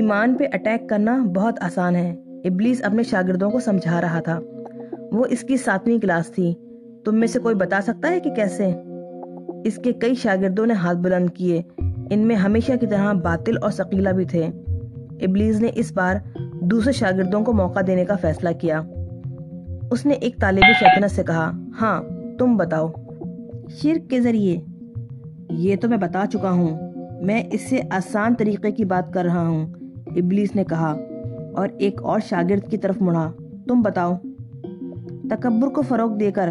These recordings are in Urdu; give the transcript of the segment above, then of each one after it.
ایمان پہ اٹیک کرنا بہت آسان ہے، ابلیس اپنے شاگردوں کو سمجھا رہا تھا۔ وہ اس کی 7ویں کلاس تھی۔ تم میں سے کوئی بتا سکتا ہے کہ کیسے؟ اس کے کئی شاگردوں نے ہاتھ بلند کیے۔ ان میں ہمیشہ کی طرح باطل اور ثقیلہ بھی تھے۔ ابلیس نے اس بار دوسرے شاگردوں کو موقع دینے کا فیصلہ کیا۔ اس نے ایک طالب شیطنت سے کہا، ہاں تم بتاؤ۔ شرک کے ذریعے۔ یہ تو میں بتا چکا ہوں، میں اس سے آسان طریقے کی بات کر رہا ہوں، ابلیس نے کہا اور ایک اور شاگرد کی طرف مڑا، تم بتاؤ۔ تکبر کو فروغ دے کر۔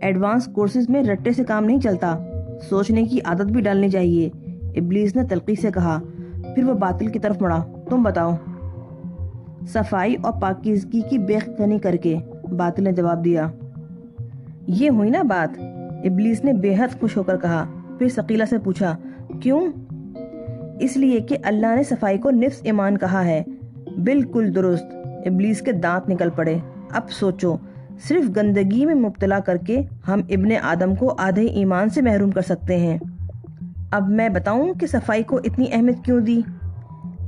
ایڈوانس کورسز میں رٹے سے کام نہیں چلتا، سوچنے کی عادت بھی ڈالنی چاہیے، ابلیس نے تلخی سے کہا۔ پھر وہ باطل کی طرف مڑا، تم بتاؤ۔ صفائی اور پاکیزگی کی بے خنی کر کے، باطل نے جواب دیا۔ یہ ہوئی نا بات، ابلیس نے بے حد خوش ہو کر کہا۔ پھر ثقیلہ سے پوچھا، کیوں؟ اس لیے کہ اللہ نے صفائی کو نصف ایمان کہا ہے۔ بالکل درست، ابلیس کے دانت نکل پڑے۔ اب سوچو، صرف گندگی میں مبتلا کر کے ہم ابن آدم کو آدھے ایمان سے محروم کر سکتے ہیں۔ اب میں بتاؤں کہ صفائی کو اتنی اہمیت کیوں دی؟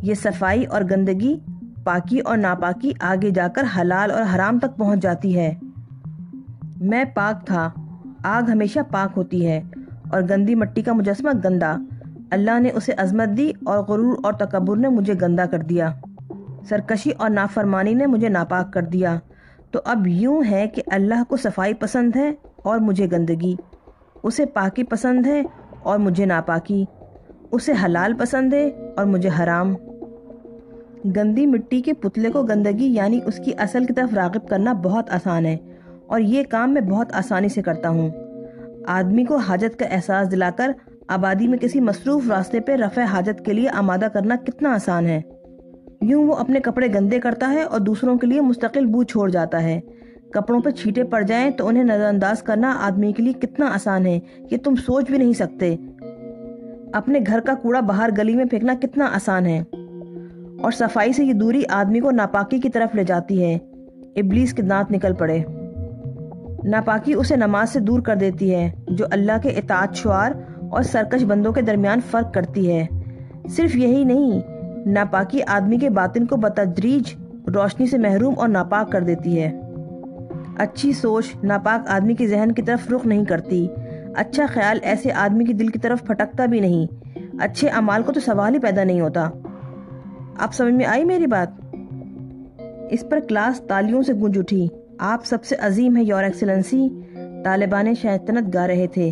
یہ صفائی اور گندگی، پاکی اور ناپاکی آگے جا کر حلال اور حرام تک پہنچ جاتی ہے۔ میں پاک تھا، آگ ہمیشہ پاک ہوتی ہے، اور گندی مٹی کا مجسمہ گندا۔ اللہ نے اسے عظمت دی اور غرور اور تکبر نے مجھے گندا کر دیا۔ سرکشی اور نافرمانی نے مجھے ناپاک کر دیا۔ تو اب یوں ہے کہ اللہ کو صفائی پسند ہے اور مجھے گندگی، اسے پاکی پسند ہے اور مجھے ناپاکی، اسے حلال پسند ہے اور مجھے حرام۔ گندی مٹی کے پتلے کو گندگی یعنی اس کی اصل کی طرف راغب کرنا بہت آسان ہے، اور یہ کام میں بہت آسانی سے کرتا ہوں۔ آدمی کو حاجت کا احساس دلا کر آبادی میں کسی مصروف راستے پہ رفع حاجت کے لیے آمادہ کرنا کتنا آسان ہے۔ یوں وہ اپنے کپڑے گندے کرتا ہے اور دوسروں کے لیے مستقل بو چھوڑ جاتا ہے۔ کپڑوں پہ چھینٹے پڑ جائیں تو انہیں نظر انداز کرنا آدمی کے لیے کتنا آسان ہے کہ تم سوچ بھی نہیں سکتے۔ اپنے گھر کا کوڑا باہر گلی میں پھینکنا کتنا آسان ہے، اور صفائی سے یہ دوری آدمی کو ناپاکی کی طرف لے جاتی ہے۔ ابلیس کے دانت نکل پڑے۔ ناپاکی اسے نماز سے دور کر دیتی ہے، جو اللہ کے اطاعت شعار اور سرکش بندوں کے درمیان فرق کرتی ہے۔ صرف یہی نہیں، ناپاکی آدمی کے باطن کو بتدریج روشنی سے محروم اور ناپاک کر دیتی ہے۔ اچھی سوچ ناپاک آدمی کے ذہن کی طرف رخ نہیں کرتی۔ اچھا خیال ایسے آدمی کے دل کی طرف پھٹکتا بھی نہیں۔ اچھے اعمال کو تو سوال ہی پیدا نہیں ہوتا۔ آپ سمجھ میں آئی میری بات؟ اس پر کلاس تالیوں سے گونج اٹھی۔ آپ سب سے عظیم ہے یور ایکسلنسی، طالبان شیطنت گا رہے تھے۔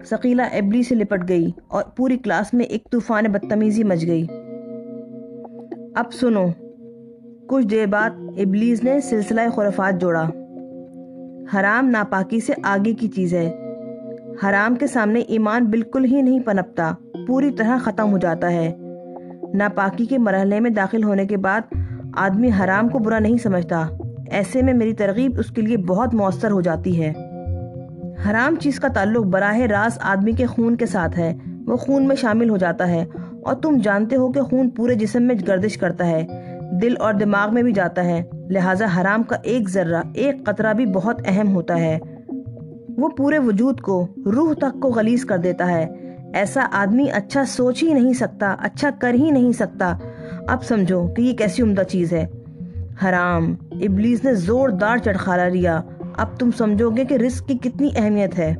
ثقیلہ ابلیس سے لپٹ گئی اور پوری کلاس میں ایک طوفان بدتمیزی مچ گئی۔ اب سنو۔ کچھ دیر بعد ابلیس نے سلسلہ خرافات جوڑا۔ حرام ناپاکی سے آگے کی چیز ہے۔ حرام کے سامنے ایمان بالکل ہی نہیں پنپتا، پوری طرح ختم ہو جاتا ہے۔ ناپاکی کے مرحلے میں داخل ہونے کے بعد آدمی حرام کو برا نہیں سمجھتا۔ ایسے میں میری ترغیب اس کے لیے بہت مؤثر ہو جاتی ہے۔ حرام چیز کا تعلق براہ راست آدمی کے خون کے ساتھ ہے، وہ خون میں شامل ہو جاتا ہے، اور تم جانتے ہو کہ خون پورے جسم میں گردش کرتا ہے، دل اور دماغ میں بھی جاتا ہے، لہٰذا حرام کا ایک ذرہ، ایک قطرہ بھی بہت اہم ہوتا ہے۔ وہ پورے وجود کو، روح تک کو غلیظ کر دیتا ہے۔ ایسا آدمی اچھا سوچ ہی نہیں سکتا، اچھا کر ہی نہیں سکتا۔ اب سمجھو کہ یہ کیسی عمدہ چیز ہے۔ حرام، ابلیس نے زوردار چٹخارا لیا۔ اب تم سمجھو گے کہ رزق کی کتنی اہمیت ہے۔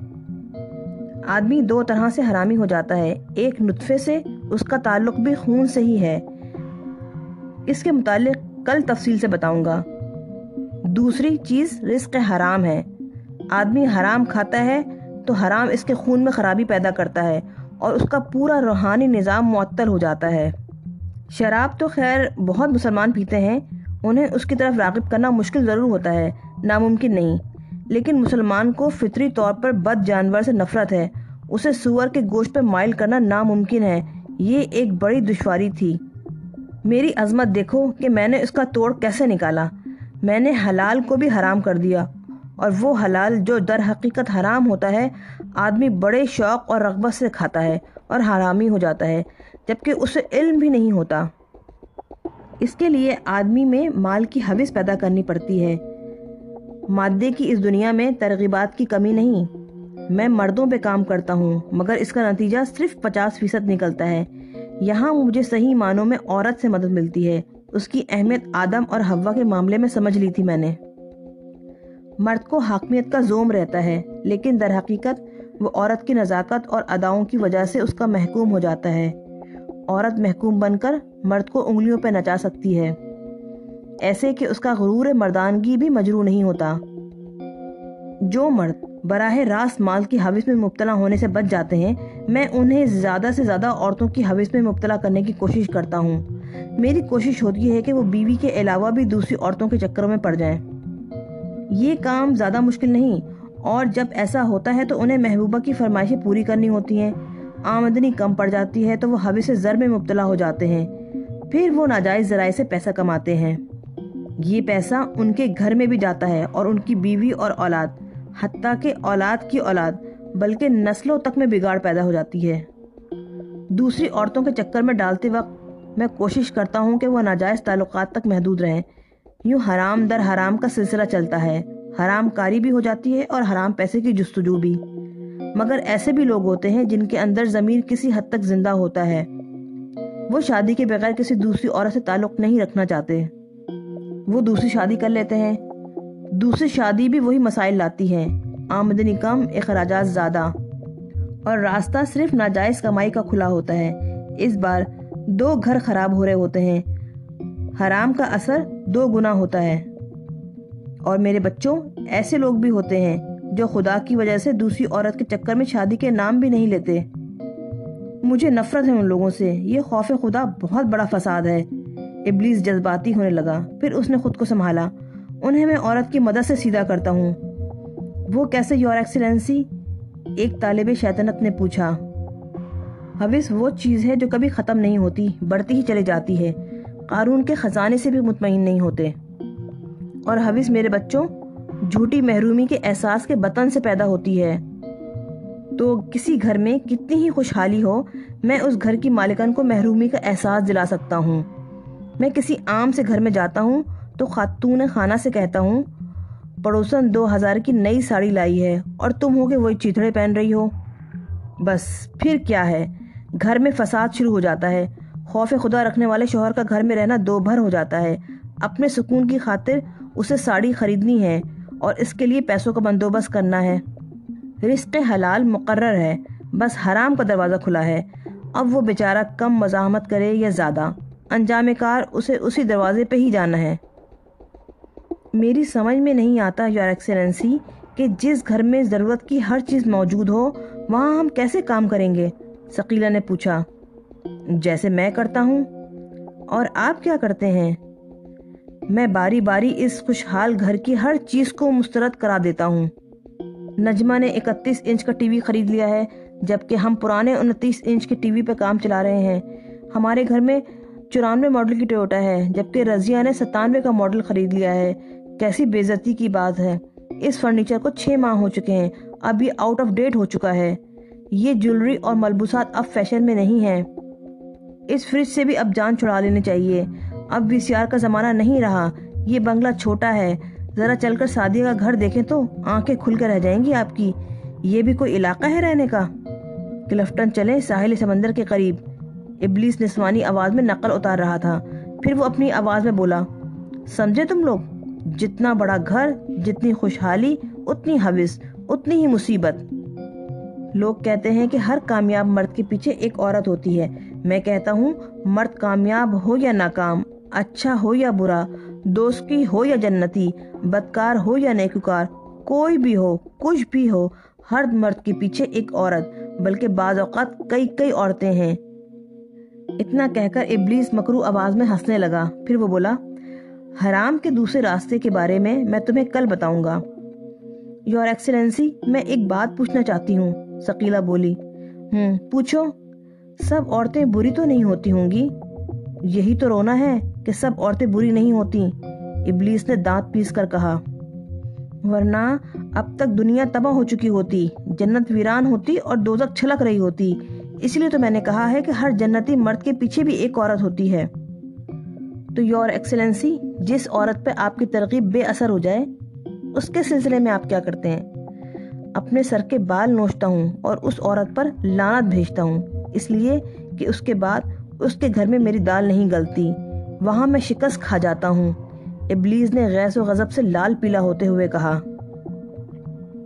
آدمی دو طرح سے حرامی ہو جاتا ہے، ایک نطفے سے، اس کا تعلق بھی خون سے ہی ہے، اس کے متعلق کل تفصیل سے بتاؤں گا۔ دوسری چیز رزق حرام ہے۔ آدمی حرام کھاتا ہے تو حرام اس کے خون میں خرابی پیدا کرتا ہے اور اس کا پورا روحانی نظام معطل ہو جاتا ہے۔ شراب تو خیر بہت مسلمان پیتے ہیں، انہیں اس کی طرف راغب کرنا مشکل ضرور ہوتا ہے، ناممکن نہیں، لیکن مسلمان کو فطری طور پر بد جانور سے نفرت ہے، اسے سور کے گوشت پہ مائل کرنا ناممکن ہے۔ یہ ایک بڑی دشواری تھی۔ میری عظمت دیکھو کہ میں نے اس کا توڑ کیسے نکالا۔ میں نے حلال کو بھی حرام کر دیا، اور وہ حلال جو در حقیقت حرام ہوتا ہے آدمی بڑے شوق اور رغبت سے کھاتا ہے اور حرامی ہو جاتا ہے، جبکہ اسے علم بھی نہیں ہوتا۔ اس کے لیے آدمی میں مال کی ہوس پیدا کرنی پڑتی ہے۔ مادے کی اس دنیا میں ترغیبات کی کمی نہیں۔ میں مردوں پہ کام کرتا ہوں، مگر اس کا نتیجہ صرف 50% نکلتا ہے۔ یہاں مجھے صحیح معنوں میں عورت سے مدد ملتی ہے۔ اس کی اہمیت آدم اور حوا کے معاملے میں سمجھ لی تھی میں نے۔ مرد کو حاکمیت کا زوم رہتا ہے، لیکن در حقیقت وہ عورت کی نزاکت اور اداؤں کی وجہ سے اس کا محکوم ہو جاتا ہے۔ عورت محکوم بن کر مرد کو انگلیوں پہ نچا سکتی ہے، ایسے کہ اس کا غرور مردانگی بھی مجروح نہیں ہوتا۔ جو مرد براہ راست مال کی ہوس میں مبتلا ہونے سے بچ جاتے ہیں، میں انہیں زیادہ سے زیادہ عورتوں کی ہوس میں مبتلا کرنے کی کوشش کرتا ہوں۔ میری کوشش ہوتی ہے کہ وہ بیوی کے علاوہ بھی دوسری عورتوں کے چکروں میں پڑ جائیں۔ یہ کام زیادہ مشکل نہیں، اور جب ایسا ہوتا ہے تو انہیں محبوبہ کی فرمائشیں پوری کرنی ہوتی ہیں۔ آمدنی کم پڑ جاتی ہے تو وہ ہوس زر میں مبتلا ہو جاتے ہیں، پھر وہ ناجائز ذرائع سے پیسہ کماتے ہیں۔ یہ پیسہ ان کے گھر میں بھی جاتا ہے اور ان کی بیوی اور اولاد، حتیٰ کہ اولاد کی اولاد، بلکہ نسلوں تک میں بگاڑ پیدا ہو جاتی ہے۔ دوسری عورتوں کے چکر میں ڈالتے وقت میں کوشش کرتا ہوں کہ وہ ناجائز تعلقات تک محدود رہیں۔ یوں حرام در حرام کا سلسلہ چلتا ہے، حرام کاری بھی ہو جاتی ہے اور حرام پیسے کی جستجو بھی۔ مگر ایسے بھی لوگ ہوتے ہیں جن کے اندر ضمیر کسی حد تک زندہ ہوتا ہے، وہ شادی کے بغیر کسی دوسری عورت سے تعلق نہیں رکھنا چاہتے۔ وہ دوسری شادی کر لیتے ہیں۔ دوسری شادی بھی وہی مسائل لاتی ہے، آمدنی کم، اخراجات زیادہ، اور راستہ صرف ناجائز کمائی کا کھلا ہوتا ہے۔ اس بار 2 گھر خراب ہو رہے ہوتے ہیں، حرام کا اثر 2 گنا ہوتا ہے۔ اور میرے بچوں، ایسے لوگ بھی ہوتے ہیں جو خدا کی وجہ سے دوسری عورت کے چکر میں شادی کے نام بھی نہیں لیتے۔ مجھے نفرت ہے ان لوگوں سے۔ یہ خوف خدا بہت بڑا فساد ہے۔ ابلیس جذباتی ہونے لگا، پھر اس نے خود کو سنبھالا۔ انہیں میں عورت کی مدد سے سیدھا کرتا ہوں۔ وہ کیسے یور ایکسلنسی؟ ایک طالب شیطنت نے پوچھا۔ ہوس وہ چیز ہے جو کبھی ختم نہیں ہوتی، بڑھتی ہی چلی جاتی ہے۔ قارون کے خزانے سے بھی مطمئن نہیں ہوتے۔ اور ہوس میرے بچوں، جھوٹی محرومی کے احساس کے بطن سے پیدا ہوتی ہے۔ تو کسی گھر میں کتنی ہی خوشحالی ہو، میں اس گھر کی مالکن کو محرومی کا احساس دلا سکتا ہوں۔ میں کسی عام سے گھر میں جاتا ہوں تو خاتون خانہ سے کہتا ہوں، پڑوسن 2000 کی نئی ساڑی لائی ہے اور تم ہو کہ وہی چیتھڑے پہن رہی ہو۔ بس پھر کیا ہے، گھر میں فساد شروع ہو جاتا ہے۔ خوف خدا رکھنے والے شوہر کا گھر میں رہنا 2 بھر ہو جاتا ہے۔ اپنے سکون کی خاطر اسے ساڑی خریدنی ہے اور اس کے لیے پیسوں کا بندوبست کرنا ہے۔ رزق حلال مقرر ہے، بس حرام کا دروازہ کھلا ہے۔ اب وہ بیچارہ کم مزاحمت کرے یا زیادہ، انجام کار اسے اسی دروازے پہ ہی جانا ہے۔ میری سمجھ میں نہیں آتا یور ایکسلنسی کہ جس گھر میں ضرورت کی ہر چیز موجود ہو وہاں ہم کیسے کام کریں گے؟ ثقیلہ نے پوچھا۔ جیسے میں کرتا ہوں۔ اور آپ کیا کرتے ہیں؟ میں باری باری اس خوشحال گھر کی ہر چیز کو مسترد کرا دیتا ہوں۔ نجمہ نے 31 انچ کا ٹی وی خرید لیا ہے، جبکہ ہم پرانے 29 انچ کے ٹی وی پہ کام چلا رہے ہیں۔ ہمارے گھر میں 94 ماڈل کی ٹویوٹا ہے، جبکہ رضیہ نے 97 کا ماڈل خرید لیا ہے۔ کیسی بے عزتی کی بات ہے۔ اس فرنیچر کو 6 ماہ ہو چکے ہیں، اب یہ آؤٹ آف ڈیٹ ہو چکا ہے۔ یہ جولری اور ملبوسات اب فیشن میں نہیں ہیں۔ اس فریج سے بھی اب جان چھڑا لینی چاہیے۔ اب VCR کا زمانہ نہیں رہا۔ یہ بنگلہ چھوٹا ہے، ذرا چل کر سعدیہ کا گھر دیکھیں تو آنکھیں کھل کے رہ جائیں گی آپ کی۔ یہ بھی کوئی علاقہ ہے رہنے کا؟ کلفٹن چلیں ساحل سمندر کے قریب، ابلیس نسوانی آواز میں نقل اتار رہا تھا۔ پھر وہ اپنی آواز میں بولا، سمجھے تم لوگ؟ جتنا بڑا گھر، جتنی خوشحالی، اتنی ہوس، اتنی ہی مصیبت۔ لوگ کہتے ہیں کہ ہر کامیاب مرد کے پیچھے ایک عورت ہوتی ہے۔ میں کہتا ہوں، مرد کامیاب ہو یا ناکام، اچھا ہو یا برا، دوستی ہو یا جنتی، بدکار ہو یا نیکوکار، کوئی بھی ہو، کچھ بھی ہو، ہر مرد کے پیچھے ایک عورت، بلکہ بعض اوقات کئی عورتیں ہیں۔ اتنا کہہ کر ابلیس مکروہ آواز میں ہنسنے لگا۔ پھر وہ بولا، حرام کے دوسرے راستے کے بارے میں تمہیں کل بتاؤں گا۔ یور ایکسلنسی، میں ایک بات پوچھنا چاہتی ہوں، ثقیلہ بولی۔ پوچھو۔ سب عورتیں بری تو نہیں ہوتی ہوں گی؟ یہی تو رونا ہے کہ سب عورتیں بری نہیں ہوتی، ابلیس نے دانت پیس کر کہا۔ ورنہ اب تک دنیا تباہ ہو چکی ہوتی، جنت ویران ہوتی اور دوزخ چھلک رہی ہوتی۔ اس لیے تو میں نے کہا ہے کہ ہر جنتی مرد کے پیچھے بھی ایک عورت ہوتی ہے۔ تو یور ایکسلنسی، جس عورت پہ آپ کی ترغیب بے اثر ہو جائے، اس کے سلسلے میں آپ کیا کرتے ہیں؟ اپنے سر کے بال نوچتا ہوں اور اس عورت پر لعنت بھیجتا ہوں، اس لیے کہ اس کے بعد اس کے گھر میں میری دال نہیں گلتی، وہاں میں شکست کھا جاتا ہوں۔ ابلیس نے غیظ و غضب سے لال پیلا ہوتے ہوئے کہا۔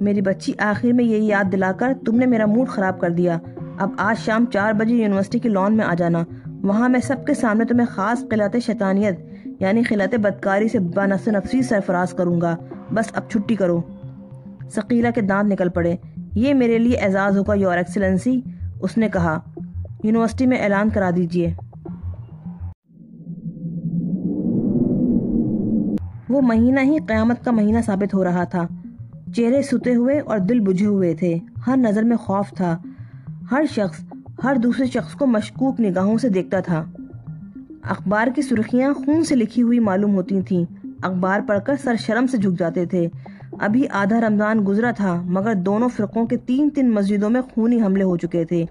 میری بچی، آخر میں یہی یاد دلا کر تم نے میرا موڈ خراب کر دیا۔ اب آج شام 4 بجے یونیورسٹی کی لان میں آ جانا، وہاں میں سب کے سامنے تمہیں خاص خلعت شیطانیت یعنی خلعت بدکاری سے بنفس نفسی سرفراز کروں گا۔ بس اب چھٹی کرو۔ ثقیلہ کے دانت نکل پڑے۔ یہ میرے لیے اعزاز ہوگا یور ایکسلنسی، اس نے کہا۔ یونیورسٹی میں اعلان کرا دیجیے۔ وہ مہینہ ہی قیامت کا مہینہ ثابت ہو رہا تھا۔ چہرے ستے ہوئے اور دل بجھے ہوئے تھے، ہر نظر میں خوف تھا، ہر شخص ہر دوسرے شخص کو مشکوک نگاہوں سے دیکھتا تھا۔ اخبار کی سرخیاں خون سے لکھی ہوئی معلوم ہوتی تھیں، اخبار پڑھ کر سر شرم سے جھک جاتے تھے۔ ابھی آدھا رمضان گزرا تھا مگر دونوں فرقوں کے 3 مسجدوں میں خونی حملے ہو چکے تھے۔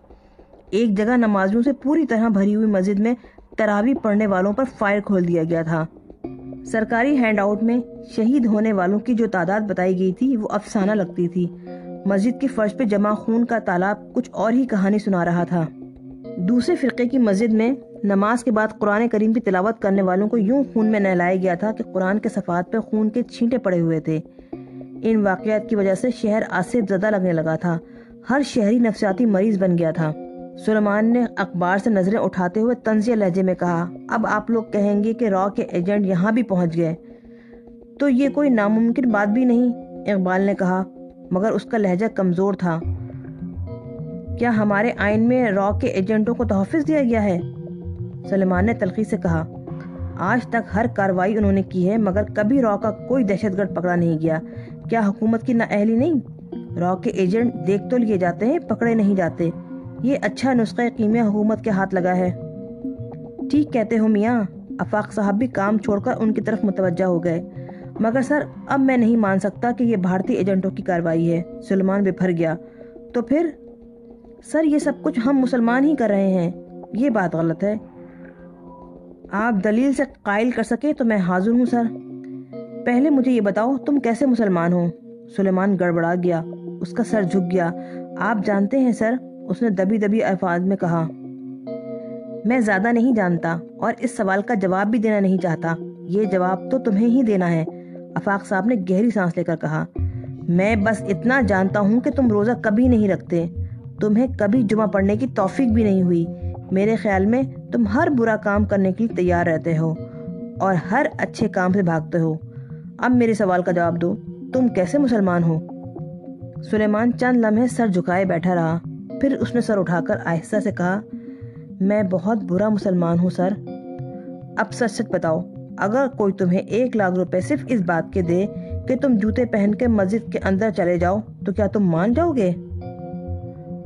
ایک جگہ نمازیوں سے پوری طرح بھری ہوئی مسجد میں تراویح پڑھنے والوں پر فائر کھول دیا گیا تھا۔ سرکاری ہینڈ آؤٹ میں شہید ہونے والوں کی جو تعداد بتائی گئی تھی وہ افسانہ لگتی تھی۔ مسجد کی فرش پہ جمع خون کا تالاب کچھ اور ہی کہانی سنا رہا تھا۔ دوسرے فرقے کی مسجد میں نماز کے بعد قرآن کریم کی تلاوت کرنے والوں کو یوں خون میں نہلایا گیا تھا کہ قرآن کے صفحات پہ خون کے چھینٹے پڑے ہوئے تھے۔ ان واقعات کی وجہ سے شہر آصف زدہ لگنے لگا تھا، ہر شہری نفسیاتی مریض بن گیا تھا۔ سلیمان نے اخبار سے نظریں اٹھاتے ہوئے طنزیہ لہجے میں کہا، اب آپ لوگ کہیں گے کہ را کے ایجنٹ یہاں بھی پہنچ گئے، تو یہ کوئی ناممکن بات بھی نہیں، اقبال نے کہا، مگر اس کا لہجہ کمزور تھا۔ کیا ہمارے آئین میں را کے ایجنٹوں کو تحفظ دیا گیا ہے؟ سلیمان نے تلخی سے کہا، آج تک ہر کارروائی انہوں نے کی ہے مگر کبھی را کا کوئی دہشت گرد پکڑا نہیں گیا۔ کیا حکومت کی نااہلی نہیں؟ را کے ایجنٹ دیکھ تو لیے جاتے ہیں، پکڑے نہیں جاتے۔ یہ اچھا نسخہ کیمیا حکومت کے ہاتھ لگا ہے۔ ٹھیک کہتے ہو میاں، آفاق صاحب بھی کام چھوڑ کر ان کی طرف متوجہ ہو گئے۔ مگر سر، اب میں نہیں مان سکتا کہ یہ بھارتی ایجنٹوں کی کارروائی ہے۔ سلیمان بپھر گیا۔ تو پھر؟ سر، یہ سب کچھ ہم مسلمان ہی کر رہے ہیں، یہ بات غلط ہے۔ آپ دلیل سے قائل کر سکے تو میں حاضر ہوں سر۔ پہلے مجھے یہ بتاؤ تم کیسے مسلمان ہو؟ سلیمان گڑبڑا گیا، اس کا سر جھک گیا۔ آپ جانتے ہیں سر، اس نے دبی دبی الفاظ میں کہا۔ میں زیادہ نہیں جانتا اور اس سوال کا جواب بھی دینا نہیں چاہتا، یہ جواب تو تمہیں ہی دینا ہے، آفاق صاحب نے گہری سانس لے کر کہا۔ میں بس اتنا جانتا ہوں کہ تم روزہ کبھی نہیں رکھتے، تمہیں کبھی جمعہ پڑھنے کی توفیق بھی نہیں ہوئی۔ میرے خیال میں تم ہر برا کام کرنے کے لیے تیار رہتے ہو اور ہر اچھے کام سے بھاگتے ہو۔ اب میرے سوال کا جواب دو، تم کیسے مسلمان ہو؟ سلیمان چند لمحے سر جھکائے بیٹھا رہا، پھر اس نے سر اٹھا کر آہستہ سے کہا، میں بہت برا مسلمان ہوں سر۔ اب سچ سچ بتاؤ، اگر کوئی تمہیں 1 لاکھ روپے صرف اس بات کے دے کہ تم جوتے پہن کے مسجد کے اندر چلے جاؤ تو کیا تم مان جاؤ گے؟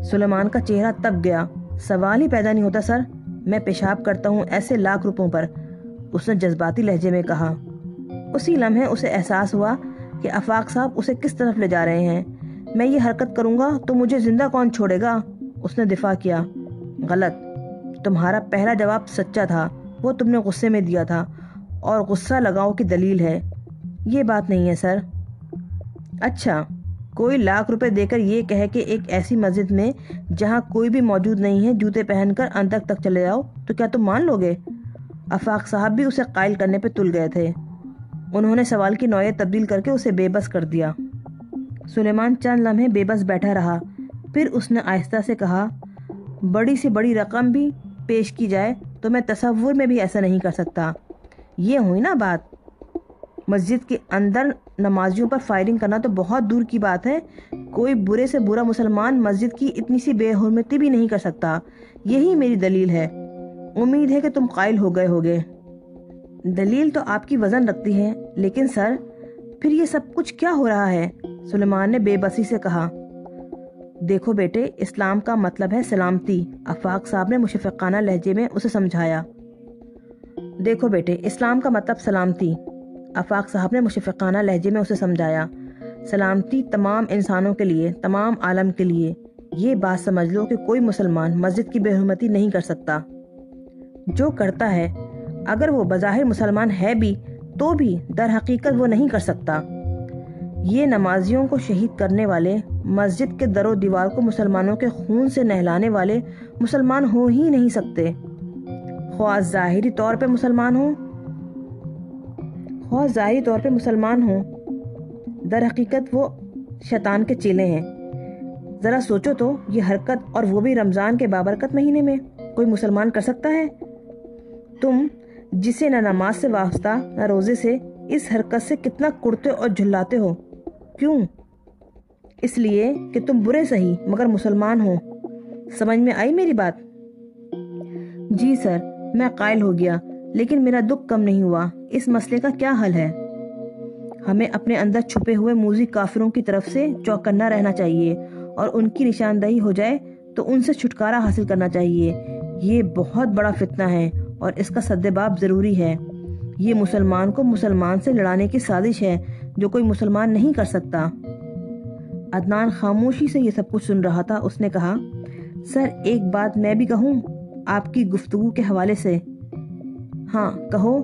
سلیمان کا چہرہ تپ گیا۔ سوال ہی پیدا نہیں ہوتا سر، میں پیشاب کرتا ہوں ایسے 1,00,000 روپوں پر، اس نے جذباتی لہجے میں کہا۔ اسی لمحے اسے احساس ہوا کہ آفاق صاحب اسے کس طرف لے جا رہے ہیں۔ میں یہ حرکت کروں گا تو مجھے زندہ کون چھوڑے گا؟ اس نے دفاع کیا۔ غلط، تمہارا پہلا جواب سچا تھا، وہ تم نے غصے میں دیا تھا اور غصہ لگاؤ کی دلیل ہے، یہ بات نہیں ہے سر۔ اچھا، کوئی 1,00,000 روپے دے کر یہ کہے کہ ایک ایسی مسجد میں جہاں کوئی بھی موجود نہیں ہے جوتے پہن کر اندر تک چلے جاؤ تو کیا تم مان لو گے؟ آفاق صاحب بھی اسے قائل کرنے پہ تل گئے تھے۔ انہوں نے سوال کی نوعیت تبدیل کر کے اسے بے بس کر دیا۔ سلیمان چند لمحے بے بس بیٹھا رہا، پھر اس نے آہستہ سے کہا، بڑی سے بڑی رقم بھی پیش کی جائے تو میں تصور میں بھی ایسا نہیں کر سکتا۔ یہ ہوئی نا بات؟ مسجد کے اندر نمازیوں پر فائرنگ کرنا تو بہت دور کی بات ہے، کوئی برے سے برا مسلمان مسجد کی اتنی سی بے حرمتی بھی نہیں کر سکتا۔ یہی میری دلیل ہے، امید ہے کہ تم قائل ہو گئے ہوگے۔ دلیل تو آپ کی وزن رکھتی ہے، لیکن سر پھر یہ سب کچھ کیا ہو رہا ہے؟ سلیمان نے بے بسی سے کہا۔ دیکھو بیٹے، اسلام کا مطلب ہے سلامتی، آفاق صاحب نے مشفقانہ لہجے میں اسے سمجھایا۔ دیکھو بیٹے، اسلام کا مطلب سلامتی، آفاق صاحب نے مشفقانہ لہجے میں اسے سمجھایا۔ سلامتی تمام انسانوں کے لیے، تمام عالم کے لیے۔ یہ بات سمجھ لو کہ کوئی مسلمان مسجد کی بے حرمتی نہیں کر سکتا۔ جو کرتا ہے، اگر وہ بظاہر مسلمان ہے بھی تو بھی در حقیقت وہ نہیں کر سکتا۔ یہ نمازیوں کو شہید کرنے والے، مسجد کے در و دیوار کو مسلمانوں کے خون سے نہلانے والے مسلمان ہو ہی نہیں سکتے۔ خواہ ظاہری طور پہ مسلمان ہوں، در حقیقت وہ شیطان کے چیلے ہیں۔ ذرا سوچو تو، یہ حرکت، اور وہ بھی رمضان کے بابرکت مہینے میں، کوئی مسلمان کر سکتا ہے؟ تم جسے نہ نماز سے وابستہ نہ روزے سے، اس حرکت سے کتنا کڑتے اور جھلاتے ہو؟ کیوں؟ اس لیے کہ تم برے سہی مگر مسلمان ہو۔ سمجھ میں آئی میری بات؟ جی سر، میں قائل ہو گیا، لیکن میرا دکھ کم نہیں ہوا۔ اس مسئلے کا کیا حل ہے؟ ہمیں اپنے اندر چھپے ہوئے موذی کافروں کی طرف سے چوکنا رہنا چاہیے، اور ان کی نشاندہی ہو جائے تو ان سے چھٹکارا حاصل کرنا چاہیے۔ یہ بہت بڑا فتنہ ہے اور اس کا سدباب ضروری ہے۔ یہ مسلمان کو مسلمان سے لڑانے کی سازش ہے جو کوئی مسلمان نہیں کر سکتا۔ عدنان خاموشی سے یہ سب کچھ سن رہا تھا۔ اس نے کہا، سر ایک بات میں بھی کہوں آپ کی گفتگو کے حوالے سے؟ ہاں کہو۔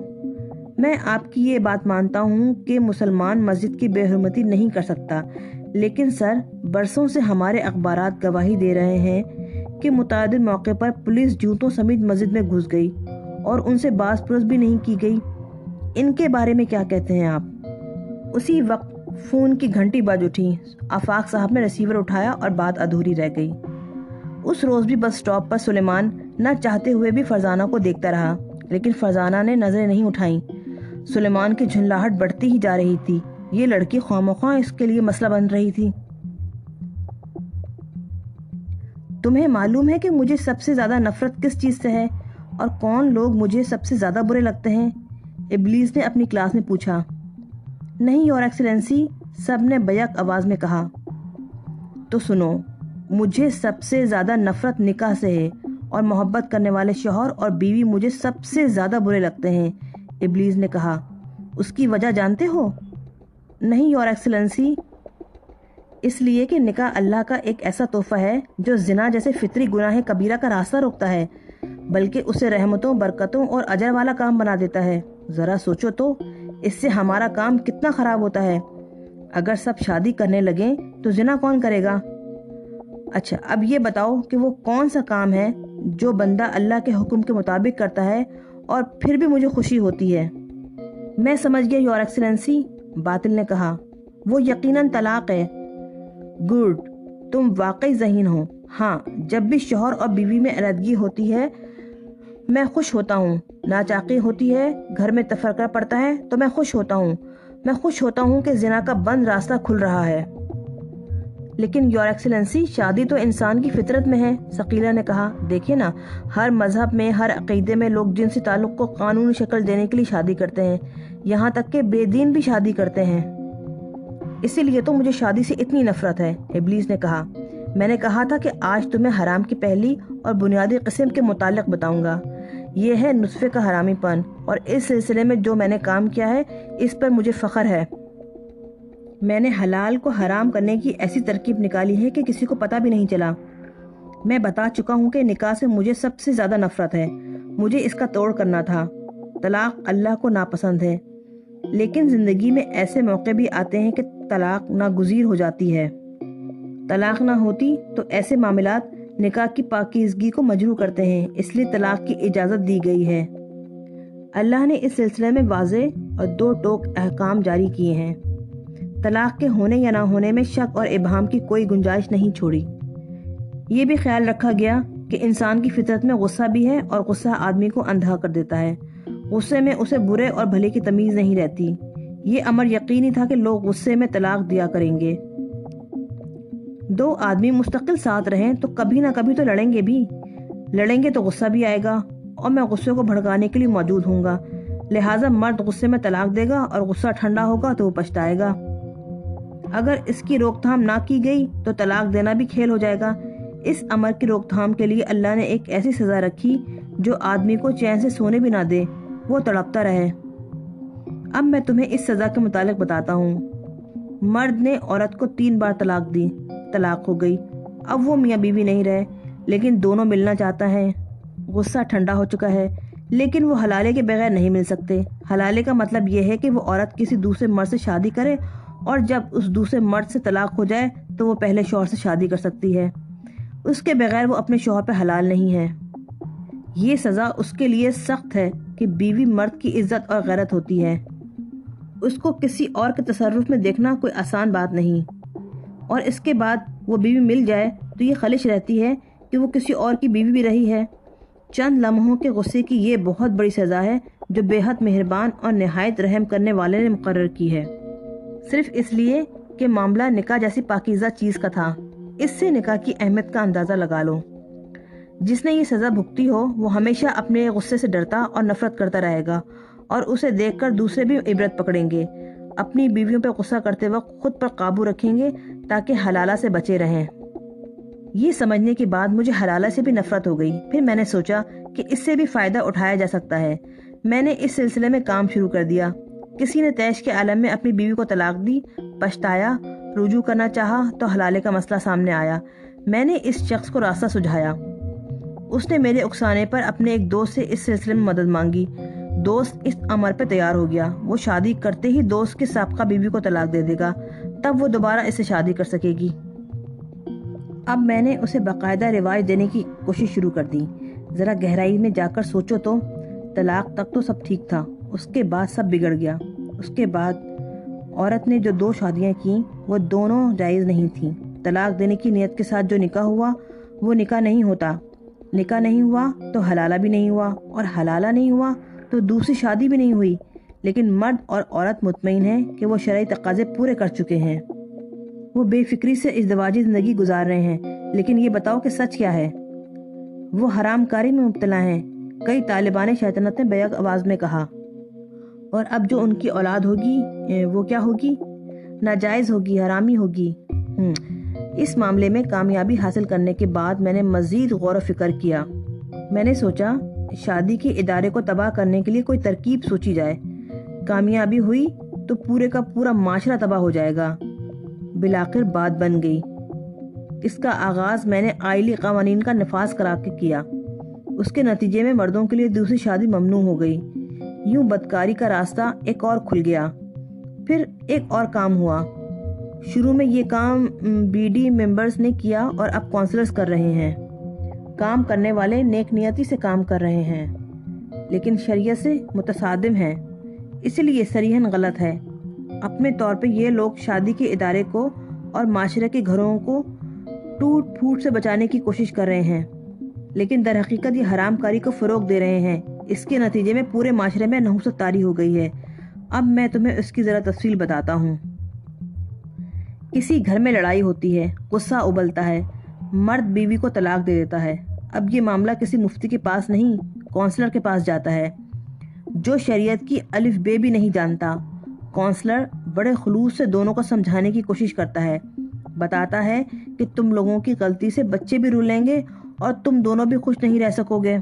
میں آپ کی یہ بات مانتا ہوں کہ مسلمان مسجد کی بے حرمتی نہیں کر سکتا، لیکن سر برسوں سے ہمارے اخبارات گواہی دے رہے ہیں کہ متعدد موقع پر پولیس جوتوں سمیت مسجد میں گھس گئی اور ان سے باز پرس بھی نہیں کی گئی۔ ان کے بارے میں کیا کہتے ہیں آپ؟ اسی وقت فون کی گھنٹی بج اٹھی۔ آفاق صاحب نے ریسیور اٹھایا اور بات ادھوری رہ گئی۔ اس روز بھی بس سٹاپ پر سلیمان نہ چاہتے ہوئے بھی فرزانہ کو دیکھتا رہا، لیکن فرزانہ نے نظریں نہیں اٹھائیں۔ سلیمان کی جھنجھلاہٹ بڑھتی ہی جا رہی تھی۔ یہ لڑکی خواہ اس کے لیے مسئلہ بن رہی تھی۔ تمہیں معلوم ہے کہ مجھے سب سے زیادہ نفرت کس چیز سے ہے اور کون لوگ مجھے سب سے زیادہ برے لگتے ہیں؟ ابلیس نے اپنی کلاس میں پوچھا۔ نہیں یور ایکسلنسی، سب نے بیک آواز میں کہا۔ تو سنو، مجھے سب سے زیادہ نفرت نکاح سے ہے، اور محبت کرنے والے شوہر اور بیوی مجھے سب سے زیادہ برے لگتے ہیں، ابلیس نے کہا۔ اس کی وجہ جانتے ہو؟ نہیں یور ایکسلنسی، اس لیے کہ نکاح اللہ کا ایک ایسا تحفہ ہے جو زنا جیسے فطری گناہ کبیرہ کا راستہ روکتا ہے، بلکہ اسے رحمتوں، برکتوں اور اجر والا کام بنا دیتا ہے۔ ذرا سوچو تو، اس سے ہمارا کام کتنا خراب ہوتا ہے۔ اگر سب شادی کرنے لگیں تو زنا کون کرے گا؟ اچھا اب یہ بتاؤ کہ وہ کون سا کام ہے جو بندہ اللہ کے حکم کے مطابق کرتا ہے اور پھر بھی مجھے خوشی ہوتی ہے؟ میں سمجھ گیا یور ایکسلنسی، باطل نے کہا۔ وہ یقیناً طلاق ہے۔ گڈ، تم واقعی ذہین ہو۔ ہاں، جب بھی شوہر اور بیوی میں علیحدگی ہوتی ہے میں خوش ہوتا ہوں، ناچاقی ہوتی ہے، گھر میں تفرقہ پڑتا ہے تو میں خوش ہوتا ہوں کہ زنا کا بند راستہ کھل رہا ہے۔ لیکن یور ایکسلنسی، شادی تو انسان کی فطرت میں ہے، ثقیلہ نے کہا۔ دیکھیں نا، ہر مذہب میں، ہر عقیدے میں لوگ جنسی تعلق کو قانونی شکل دینے کے لیے شادی کرتے ہیں، یہاں تک کہ بے دین بھی شادی کرتے ہیں۔ اسی لیے تو مجھے شادی سے اتنی نفرت ہے، ابلیس نے کہا۔ میں نے کہا تھا کہ آج تمہیں حرام کی پہلی اور بنیادی قسم کے متعلق بتاؤں گا۔ یہ ہے نطفے کا حرامی پن، اور اس سلسلے میں جو میں نے کام کیا ہے اس پر مجھے فخر ہے۔ میں نے حلال کو حرام کرنے کی ایسی ترکیب نکالی ہے کہ کسی کو پتہ بھی نہیں چلا۔ میں بتا چکا ہوں کہ نکاح سے مجھے سب سے زیادہ نفرت ہے، مجھے اس کا توڑ کرنا تھا۔ طلاق اللہ کو ناپسند ہے، لیکن زندگی میں ایسے موقع بھی آتے ہیں کہ طلاق ناگزیر ہو جاتی ہے۔ طلاق نہ ہوتی تو ایسے معاملات نکاح کی پاکیزگی کو مجروح کرتے ہیں، اس لیے طلاق کی اجازت دی گئی ہے۔ اللہ نے اس سلسلے میں واضح اور دو ٹوک احکام جاری کیے ہیں۔ طلاق کے ہونے یا نہ ہونے میں شک اور ابہام کی کوئی گنجائش نہیں چھوڑی۔ یہ بھی خیال رکھا گیا کہ انسان کی فطرت میں غصہ بھی ہے، اور غصہ آدمی کو اندھا کر دیتا ہے۔ غصے میں اسے برے اور بھلے کی تمیز نہیں رہتی۔ یہ امر یقینی تھا کہ لوگ غصے میں طلاق دیا کریں گے۔ دو آدمی مستقل ساتھ رہیں تو کبھی نہ کبھی تو لڑیں گے بھی، لڑیں گے تو غصہ بھی آئے گا، اور میں غصے کو بھڑکانے کے لیے موجود ہوں گا۔ لہٰذا مرد غصے میں طلاق دے گا اور غصہ ٹھنڈا ہوگا تو وہ پچھتائے گا۔ اگر اس کی روک تھام نہ کی گئی تو طلاق دینا بھی کھیل ہو جائے گا۔ اس امر کی روک تھام کے لیے اللہ نے ایک ایسی سزا رکھی جو آدمی کو چین سے سونے بھی نہ دے، وہ تڑپتا رہے۔ اب میں تمہیں اس سزا کے متعلق بتاتا ہوں۔ مرد نے عورت کو 3 بار طلاق دی، طلاق ہو گئی۔ اب وہ میاں بیوی نہیں رہے، لیکن دونوں ملنا چاہتا ہے۔ غصہ ٹھنڈا ہو چکا ہے، لیکن وہ حلالے کے بغیر نہیں مل سکتے۔ حلالے کا مطلب یہ ہے کہ وہ عورت کسی دوسرے مرد سے شادی کرے، اور جب اس دوسرے مرد سے طلاق ہو جائے تو وہ پہلے شوہر سے شادی کر سکتی ہے۔ اس کے بغیر وہ اپنے شوہر پہ حلال نہیں ہے۔ یہ سزا اس کے لیے سخت ہے کہ بیوی مرد کی عزت اور غیرت ہوتی ہے. اس کو کسی اور کے تصرف میں دیکھنا کوئی آسان بات نہیں، اور اس کے بعد وہ بیوی مل جائے تو یہ خلش رہتی ہے کہ وہ کسی اور کی بیوی بھی رہی ہے. چند لمحوں کے غصے کی یہ بہت بڑی سزا ہے جو بے حد مہربان اور نہایت رحم کرنے والے نے مقرر کی ہے، صرف اس لیے کہ معاملہ نکاح جیسی پاکیزہ چیز کا تھا. اس سے نکاح کی اہمیت کا اندازہ لگا لو. جس نے یہ سزا بھگتی ہو وہ ہمیشہ اپنے غصے سے ڈرتا اور نفرت کرتا رہے گا، اور اسے دیکھ کر دوسرے بھی عبرت پکڑیں گے. اپنی بیویوں پہ غصہ کرتے وقت خود پر قابو رکھیں گے تاکہ حلالہ سے بچے رہیں. یہ سمجھنے کے بعد مجھے حلالہ سے بھی نفرت ہو گئی. پھر میں نے سوچا کہ اس سے بھی فائدہ اٹھایا جا سکتا ہے. میں نے اس سلسلے میں کام شروع کر دیا. کسی نے تیش کے عالم میں اپنی بیوی کو طلاق دی، پچھتایا، رجوع کرنا چاہا تو حلالے کا مسئلہ سامنے آیا. میں نے اس شخص کو راستہ سجھایا. اس نے میرے اکسانے پر اپنے ایک دوست سے اس سلسلے میں مدد مانگی. دوست اس امر پہ تیار ہو گیا. وہ شادی کرتے ہی دوست کی سابقہ بیوی کو طلاق دے دے گا، تب وہ دوبارہ اس سے شادی کر سکے گی. اب میں نے اسے باقاعدہ رواج دینے کی کوشش شروع کر دی. ذرا گہرائی میں جا کر سوچو تو طلاق تک تو سب ٹھیک تھا، اس کے بعد سب بگڑ گیا. اس کے بعد عورت نے جو 2 شادیاں کیں وہ دونوں جائز نہیں تھیں. طلاق دینے کی نیت کے ساتھ جو نکاح ہوا وہ نکاح نہیں ہوتا. نکاح نہیں ہوا تو حلالہ بھی نہیں ہوا، اور حلالہ نہیں ہوا تو دوسری شادی بھی نہیں ہوئی. لیکن مرد اور عورت مطمئن ہیں کہ وہ شرعی تقاضے پورے کر چکے ہیں. وہ بے فکری سے ازدواجی زندگی گزار رہے ہیں. لیکن یہ بتاؤ کہ سچ کیا ہے؟ وہ حرام کاری میں مبتلا ہیں. کئی طالبان شیطنت نے بیک آواز میں کہا. اور اب جو ان کی اولاد ہوگی وہ کیا ہوگی؟ ناجائز ہوگی، حرامی ہوگی. اس معاملے میں کامیابی حاصل کرنے کے بعد میں نے مزید غور و فکر کیا. میں نے سوچا شادی کے ادارے کو تباہ کرنے کے لیے کوئی ترکیب سوچی جائے. کامیابی ہوئی تو پورے کا پورا معاشرہ تباہ ہو جائے گا. بالآخر بات بن گئی. اس کا آغاز میں نے آئلی قوانین کا نفاذ کرا کے کیا. اس کے نتیجے میں مردوں کے لیے دوسری شادی ممنوع ہو گئی. یوں بدکاری کا راستہ ایک اور کھل گیا. پھر ایک اور کام ہوا. شروع میں یہ کام BD ممبرز نے کیا اور اب کونسلرز کر رہے ہیں. کام کرنے والے نیک نیتی سے کام کر رہے ہیں لیکن شریعت سے متصادم ہیں، اس لیے صریحاً غلط ہے. اپنے طور پہ یہ لوگ شادی کے ادارے کو اور معاشرے کے گھروں کو ٹوٹ پھوٹ سے بچانے کی کوشش کر رہے ہیں، لیکن در حقیقت یہ حرام کاری کو فروغ دے رہے ہیں. اس کے نتیجے میں پورے معاشرے میں نحوست طاری ہو گئی ہے. اب میں تمہیں اس کی ذرا تفصیل بتاتا ہوں. کسی گھر میں لڑائی ہوتی ہے، غصہ ابلتا ہے، مرد بیوی کو طلاق دے دیتا ہے. اب یہ معاملہ کسی مفتی کے پاس نہیں، کونسلر کے پاس جاتا ہے جو شریعت کی الف بے بھی نہیں جانتا. کونسلر بڑے خلوص سے دونوں کو سمجھانے کی کوشش کرتا ہے. بتاتا ہے کہ تم لوگوں کی غلطی سے بچے بھی رو لیں گے اور تم دونوں بھی خوش نہیں رہ سکو گے.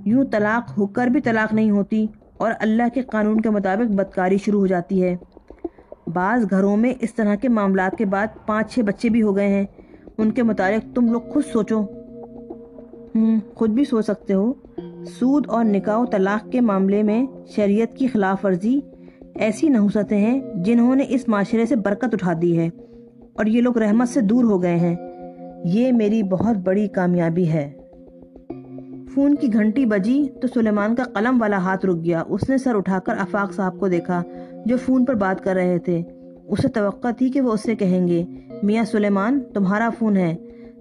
یوں طلاق ہو کر بھی طلاق نہیں ہوتی اور اللہ کے قانون کے مطابق بدکاری شروع ہو جاتی ہے. بعض گھروں میں اس طرح کے معاملات کے بعد 5-6 بچے بھی ہو گئے ہیں. ان کے متعلق تم لوگ خود سوچو. خود بھی سوچ سکتے ہو. سود اور نکاح و طلاق کے معاملے میں شریعت کی خلاف ورزی ایسی نحوستیں ہیں جنہوں نے اس معاشرے سے برکت اٹھا دی ہے اور یہ لوگ رحمت سے دور ہو گئے ہیں. یہ میری بہت بڑی کامیابی ہے. فون کی گھنٹی بجی تو سلیمان کا قلم والا ہاتھ رک گیا. اس نے سر اٹھا کر آفاق صاحب کو دیکھا جو فون پر بات کر رہے تھے. اسے توقع تھی کہ وہ اس سے کہیں گے میاں سلیمان تمہارا فون ہے.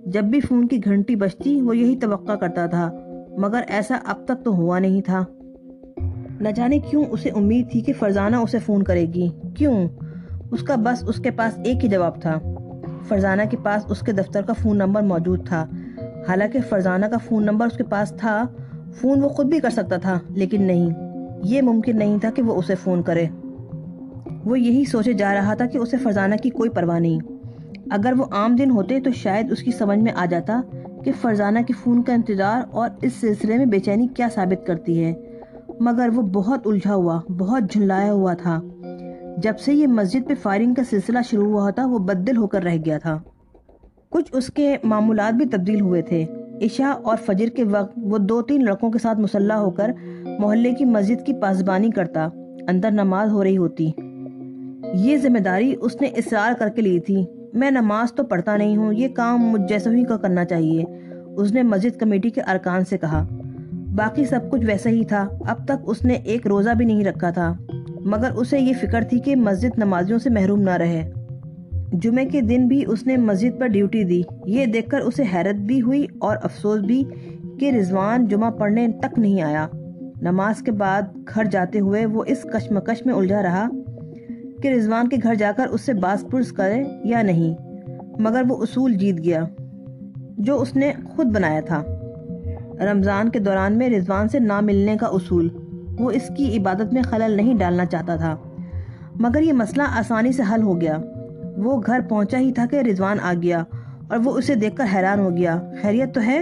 جب بھی فون کی گھنٹی بجتی وہ یہی توقع کرتا تھا، مگر ایسا اب تک تو ہوا نہیں تھا. نہ جانے کیوں اسے امید تھی کہ فرزانہ اسے فون کرے گی. کیوں؟ اس کا بس اس کے پاس ایک ہی جواب تھا. فرزانہ کے پاس اس کے دفتر کا فون نمبر موجود تھا. حالانکہ فرزانہ کا فون نمبر اس کے پاس تھا، فون وہ خود بھی کر سکتا تھا، لیکن نہیں، یہ ممکن نہیں تھا کہ وہ اسے فون کرے. وہ یہی سوچے جا رہا تھا کہ اسے فرزانہ کی کوئی پرواہ نہیں. اگر وہ عام دن ہوتے تو شاید اس کی سمجھ میں آ جاتا کہ فرزانہ کے فون کا انتظار اور اس سلسلے میں بے چینی کیا ثابت کرتی ہے، مگر وہ بہت الجھا ہوا، بہت جھنلایا ہوا تھا. جب سے یہ مسجد پہ فائرنگ کا سلسلہ شروع ہوا تھا وہ بددل ہو کر رہ گیا تھا. کچھ اس کے معمولات بھی تبدیل ہوئے تھے. عشاء اور فجر کے وقت وہ 2-3 لڑکوں کے ساتھ مسلح ہو کر محلے کی مسجد کی پاسبانی کرتا. اندر نماز ہو رہی ہوتی. یہ ذمہ داری اس نے اصرار کر کے لی تھی. میں نماز تو پڑھتا نہیں ہوں، یہ کام مجھ جیسوں ہی کو کرنا چاہیے، اس نے مسجد کمیٹی کے ارکان سے کہا. باقی سب کچھ ویسا ہی تھا. اب تک اس نے ایک روزہ بھی نہیں رکھا تھا، مگر اسے یہ فکر تھی کہ مسجد نمازیوں سے محروم نہ رہے. جمعے کے دن بھی اس نے مسجد پر ڈیوٹی دی. یہ دیکھ کر اسے حیرت بھی ہوئی اور افسوس بھی کہ رضوان جمعہ پڑھنے تک نہیں آیا. نماز کے بعد گھر جاتے ہوئے وہ اس کشمکش میں الجھا رہا کہ رضوان کے گھر جا کر اس سے باز پرس کرے یا نہیں، مگر وہ اصول جیت گیا جو اس نے خود بنایا تھا. رمضان کے دوران میں رضوان سے نہ ملنے کا اصول. وہ اس کی عبادت میں خلل نہیں ڈالنا چاہتا تھا، مگر یہ مسئلہ آسانی سے حل ہو گیا. وہ گھر پہنچا ہی تھا کہ رضوان آ گیا اور وہ اسے دیکھ کر حیران ہو گیا. خیریت تو ہے؟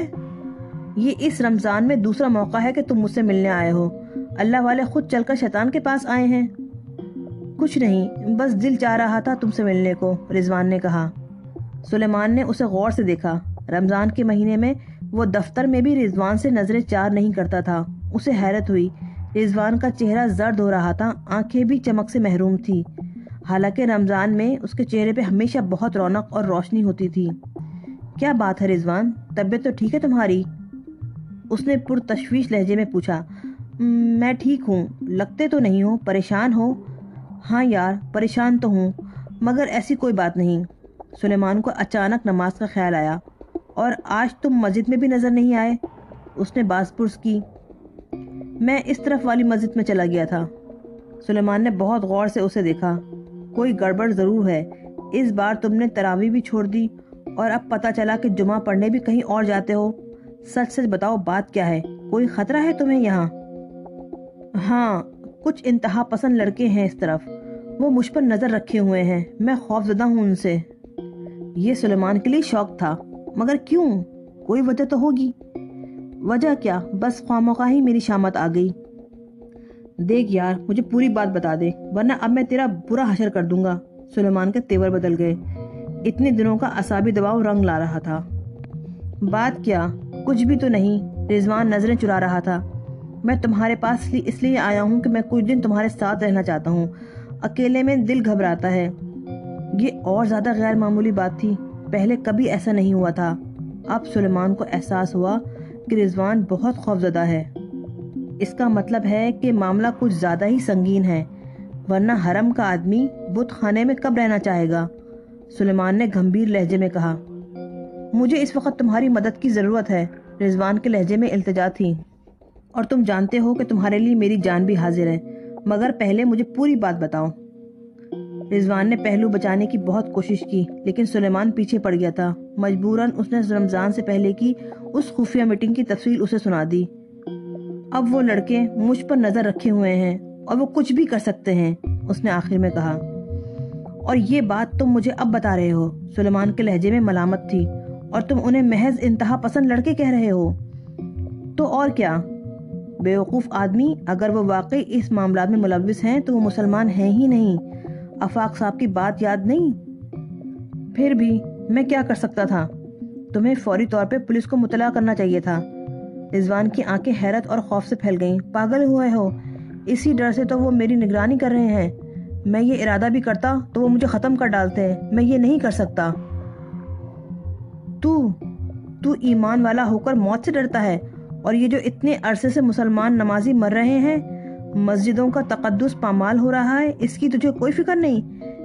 یہ اس رمضان میں دوسرا موقع ہے کہ تم مجھ سے ملنے آئے ہو. اللہ والے خود چل کر شیطان کے پاس آئے ہیں. کچھ نہیں، بس دل چاہ رہا تھا تم سے ملنے کو، رضوان نے کہا. سلیمان نے اسے غور سے دیکھا. رمضان کے مہینے میں وہ دفتر میں بھی رضوان سے نظریں چار نہیں کرتا تھا. اسے حیرت ہوئی. رضوان کا چہرہ زرد ہو رہا تھا، آنکھیں بھی چمک سے محروم تھی، حالانکہ رمضان میں اس کے چہرے پہ ہمیشہ بہت رونق اور روشنی ہوتی تھی. کیا بات ہے رضوان، طبیعت تو ٹھیک ہے تمہاری؟ اس نے پرتشویش لہجے میں پوچھا. میں ٹھیک ہوں. لگتے تو نہیں ہو پریشان ہو؟ ہاں یار پریشان تو ہوں، مگر ایسی کوئی بات نہیں. سلیمان کو اچانک نماز کا خیال آیا. اور آج تم مسجد میں بھی نظر نہیں آئے؟ اس نے باز پرس کی. میں اس طرف والی مسجد میں چلا گیا تھا. سلیمان نے بہت غور سے اسے دیکھا. کوئی گڑبڑ ضرور ہے. اس بار تم نے تراویح بھی چھوڑ دی اور اب پتہ چلا کہ جمعہ پڑھنے بھی کہیں اور جاتے ہو. سچ سچ بتاؤ بات کیا ہے؟ کوئی خطرہ ہے تمہیں یہاں؟ ہاں، کچھ انتہا پسند لڑکے ہیں اس طرف. وہ مجھ پر نظر رکھے ہوئے ہیں. میں خوف زدہ ہوں ان سے. یہ سلیمان کے لیے شوق تھا. مگر کیوں؟ کوئی وجہ تو ہوگی. وجہ کیا، بس خواہ ہی میری شامت آ گئی. دیکھ یار مجھے پوری بات بتا دے ورنہ اب میں تیرا برا حشر کر دوں گا. سلیمان کے تیور بدل گئے. اتنے دنوں کا اعصابی دباؤ رنگ لا رہا تھا. بات کیا؟ کچھ بھی تو نہیں. رضوان نظریں چرا رہا تھا. میں تمہارے پاس اس لیے آیا ہوں کہ میں کچھ دن تمہارے ساتھ رہنا چاہتا ہوں. اکیلے میں دل گھبراتا ہے. یہ اور زیادہ غیر معمولی بات تھی. پہلے کبھی ایسا نہیں ہوا تھا. اب سلیمان کو احساس ہوا کہ رضوان بہت خوفزدہ ہے. اس کا مطلب ہے کہ معاملہ کچھ زیادہ ہی سنگین ہے، ورنہ حرم کا آدمی بت خانے میں کب رہنا چاہے گا؟ سلیمان نے گھمبیر لہجے میں کہا. مجھے اس وقت تمہاری مدد کی ضرورت ہے. رضوان کے لہجے میں التجا تھی. اور تم جانتے ہو کہ تمہارے لیے میری جان بھی حاضر ہے، مگر پہلے مجھے پوری بات بتاؤ. رضوان نے پہلو بچانے کی بہت کوشش کی، لیکن سلیمان پیچھے پڑ گیا تھا. مجبوراً اس نے رمضان سے پہلے کی اس خفیہ میٹنگ کی تفصیل اسے سنا دی. اب وہ لڑکے مجھ پر نظر رکھے ہوئے ہیں اور وہ کچھ بھی کر سکتے ہیں، اس نے آخر میں کہا. اور یہ بات تم مجھے اب بتا رہے ہو؟ سلیمان کے لہجے میں ملامت تھی. اور تم انہیں محض انتہا پسند لڑکے کہہ رہے ہو؟ تو اور کیا؟ بیوقوف آدمی، اگر وہ واقعی اس معاملات میں ملوث ہیں تو وہ مسلمان ہیں ہی نہیں. آفاق صاحب کی بات یاد نہیں؟ پھر بھی میں کیا کر سکتا تھا؟ تمہیں فوری طور پہ پولیس کو مطلع کرنا چاہیے تھا. رضوان کی آنکھیں حیرت اور خوف سے پھیل گئیں. پاگل ہوئے ہو؟ اسی ڈر سے تو وہ میری نگرانی کر رہے ہیں. میں یہ ارادہ بھی کرتا تو وہ مجھے ختم کر ڈالتے. میں یہ نہیں کر سکتا. تو ایمان والا ہو کر موت سے ڈرتا ہے، اور یہ جو اتنے عرصے سے مسلمان نمازی مر رہے ہیں، مسجدوں کا تقدس پامال ہو رہا ہے، اس کی تجھے کوئی فکر نہیں؟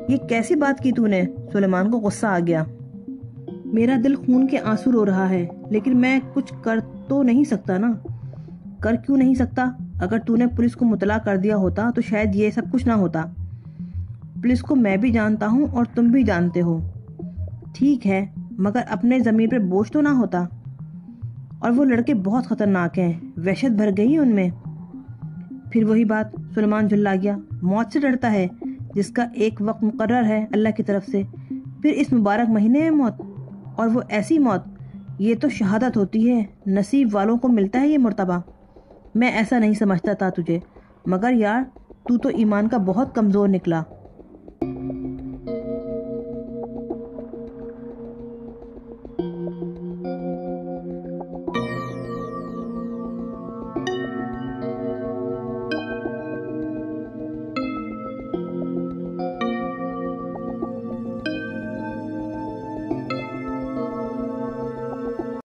یہ کیسی بات کی تو نے؟ سلیمان کو غصہ آ گیا. میرا دل خون کے آنسو رو رہا ہے، لیکن میں کچھ کر تو نہیں سکتا نا. کر کیوں نہیں سکتا؟ اگر تو نے پولیس کو مطلع کر دیا ہوتا تو شاید یہ سب کچھ نہ ہوتا. پولیس کو میں بھی جانتا ہوں اور تم بھی جانتے ہو. ٹھیک ہے، مگر اپنے ضمیر پر بوجھ تو نہ ہوتا. اور وہ لڑکے بہت خطرناک ہیں، وحشت بھر گئی ان میں. پھر وہی بات. سلیمان جھلا گیا. موت سے ڈرتا ہے جس کا ایک وقت مقرر ہے اللہ کی طرف سے، پھر اس مبارک مہینے میں موت، اور وہ ایسی موت. یہ تو شہادت ہوتی ہے، نصیب والوں کو ملتا ہے یہ مرتبہ. میں ایسا نہیں سمجھتا تھا تجھے، مگر یار تو ایمان کا بہت کمزور نکلا.